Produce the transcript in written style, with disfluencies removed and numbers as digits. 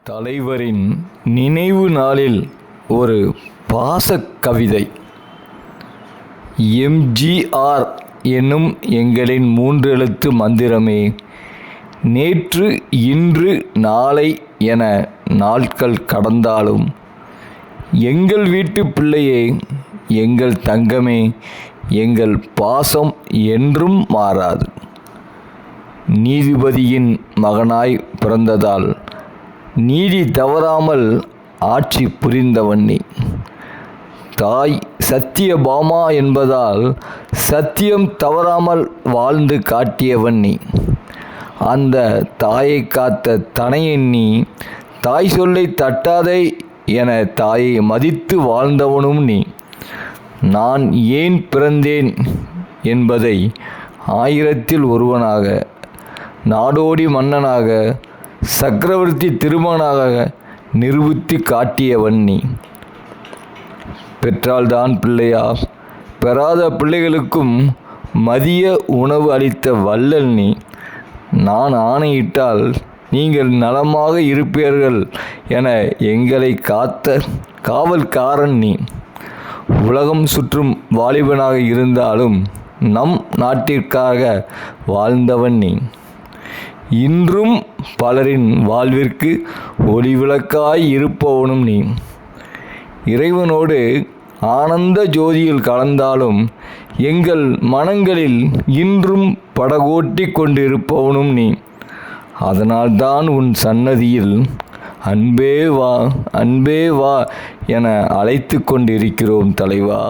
தலைவரின் நினைவு நாளில் ஒரு பாசக் கவிதை. எம்.ஜி.ஆர். என்னும் எங்களின் 3 எழுத்து மந்திரமே, நேற்று இன்று நாளை என நாட்கள் கடந்தாலும், எங்கள் வீட்டு பிள்ளையே, எங்கள் தங்கமே, எங்கள் பாசம் என்றும் மாறாது. நீதிபதியின் மகனாய் பிறந்ததால் நீதி தவறாமல் ஆட்சி புரிந்தவன் நீ. தாய் சத்தியபாமா என்பதால் சத்தியம் தவறாமல் வாழ்ந்து காட்டியவன் நீ. அந்த தாயை காத்த தனையன் நீ. தாய் சொல்லை தட்டாதே என தாயை மதித்து வாழ்ந்தவனும் நீ. நான் ஏன் பிறந்தேன் என்பதை 1000ல் ஒருவனாக, நாடோடி மன்னனாக, சக்கரவர்த்தி திருமகனாக நிரூபித்து காட்டியவன் நீ. பெற்றால்தான் பிள்ளையா, பெறாத பிள்ளைகளுக்கும் மதிய உணவு அளித்த வள்ளல் நீ. நான் ஆணையிட்டால் நீங்கள் நலமாக இருப்பீர்கள் என எங்களை காத்த காவல்காரன் நீ. உலகம் சுற்றும் வாலிபனாக இருந்தாலும் நம் நாட்டிற்காக வாழ்ந்தவன் நீ. இன்றும் பலரின் வாழ்விற்கு ஒளிவிளக்காய் இருப்பவனும் நீ. இறைவனோடு ஆனந்த ஜோதியில் கலந்தாலும் எங்கள் மனங்களில் இன்றும் படகோட்டி கொண்டிருப்பவனும் நீ. அதனால்தான் உன் சன்னதியில் அன்பே வா, அன்பே வா என அழைத்து கொண்டிருக்கிறோம் தலைவா.